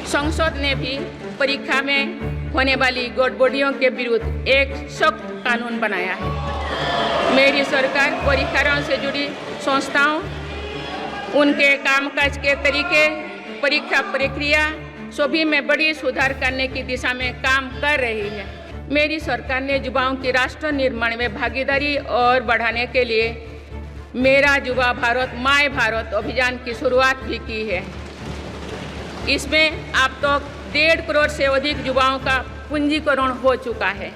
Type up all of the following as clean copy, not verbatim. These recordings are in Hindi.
संसद ने भी परीक्षा में होने वाली गड़बड़ियों के विरुद्ध एक सख्त कानून बनाया है। मेरी सरकार परीक्षाओं से जुड़ी संस्थाओं, उनके कामकाज के तरीके, परीक्षा प्रक्रिया सभी में बड़ी सुधार करने की दिशा में काम कर रही है। मेरी सरकार ने युवाओं की राष्ट्र निर्माण में भागीदारी और बढ़ाने के लिए मेरा युवा भारत माय भारत अभियान की शुरुआत भी की है। इसमें अब तक 1.5 करोड़ से अधिक युवाओं का पंजीकरण हो चुका है।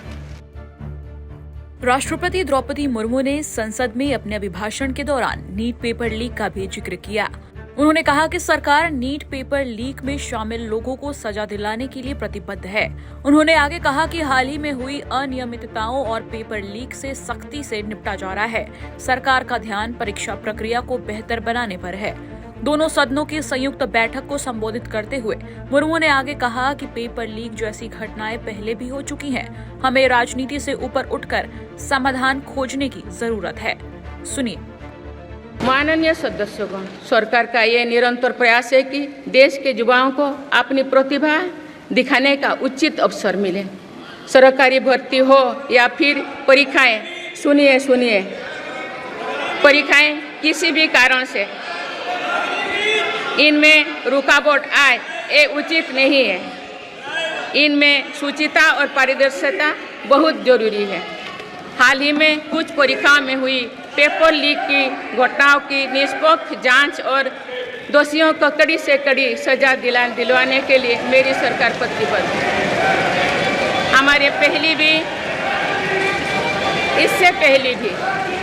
राष्ट्रपति द्रौपदी मुर्मू ने संसद में अपने अभिभाषण के दौरान नीट पेपर लीक का भी जिक्र किया। उन्होंने कहा कि सरकार नीट पेपर लीक में शामिल लोगों को सजा दिलाने के लिए प्रतिबद्ध है। उन्होंने आगे कहा कि हाल ही में हुई अनियमितताओं और पेपर लीक से सख्ती से निपटा जा रहा है। सरकार का ध्यान परीक्षा प्रक्रिया को बेहतर बनाने पर है। दोनों सदनों की संयुक्त बैठक को संबोधित करते हुए मुर्मू ने आगे कहा कि पेपर लीक जैसी घटनाएं पहले भी हो चुकी हैं। हमें राजनीति से ऊपर उठकर समाधान खोजने की जरूरत है। सुनिए। माननीय सदस्यगण, सरकार का ये निरंतर प्रयास है कि देश के युवाओं को अपनी प्रतिभा दिखाने का उचित अवसर मिले। सरकारी भर्ती हो या फिर परीक्षाएं, सुनिए, परीक्षाएं किसी भी कारण से इनमें रुकावट आए, ये उचित नहीं है। इनमें शुचिता और पारदर्शिता बहुत जरूरी है। हाल ही में कुछ परीक्षाओं में हुई पेपर लीक की घटनाओं की निष्पक्ष जांच और दोषियों को कड़ी से कड़ी सजा दिलवाने के लिए मेरी सरकार प्रतिबद्ध है। इससे पहले भी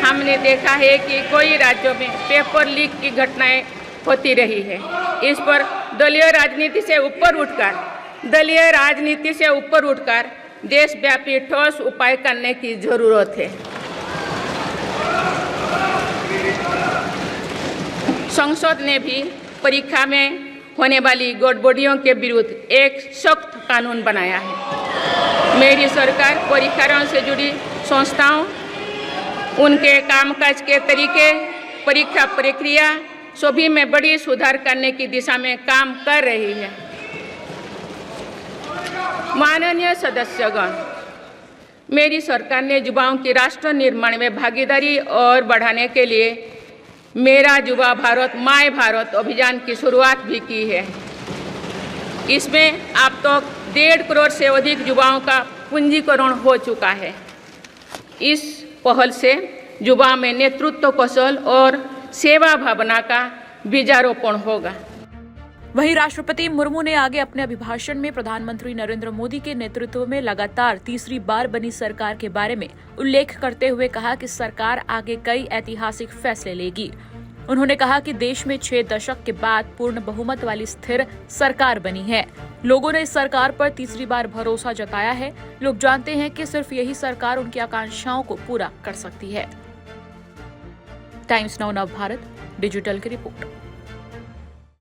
हमने देखा है कि कई राज्यों में पेपर लीक की घटनाएं होती रही है। इस पर दलीय राजनीति से ऊपर उठकर देशव्यापी ठोस उपाय करने की जरूरत है। संसद ने भी परीक्षा में होने वाली गड़बड़ियों के विरुद्ध एक सख्त कानून बनाया है। मेरी सरकार परीक्षाओं से जुड़ी संस्थाओं, उनके कामकाज के तरीके, परीक्षा प्रक्रिया सभी में बड़ी सुधार करने की दिशा में काम कर रही है। माननीय सदस्यगण, मेरी सरकार ने युवाओं की राष्ट्र निर्माण में भागीदारी और बढ़ाने के लिए मेरा युवा भारत माय भारत अभियान की शुरुआत भी की है। इसमें अब तक 1.5 करोड़ से अधिक युवाओं का पंजीकरण हो चुका है। इस पहल से युवाओं में नेतृत्व कौशल और सेवा भावना का बीजारोपण होगा। वहीं राष्ट्रपति मुर्मू ने आगे अपने अभिभाषण में प्रधानमंत्री नरेंद्र मोदी के नेतृत्व में लगातार तीसरी बार बनी सरकार के बारे में उल्लेख करते हुए कहा कि सरकार आगे कई ऐतिहासिक फैसले लेगी। उन्होंने कहा कि देश में 6 दशक के बाद पूर्ण बहुमत वाली स्थिर सरकार बनी है। लोगों ने इस सरकार पर तीसरी बार भरोसा जताया है। लोग जानते हैं कि सिर्फ यही सरकार उनकी आकांक्षाओं को पूरा कर सकती है। टाइम्स नाउ नव भारत डिजिटल की रिपोर्ट।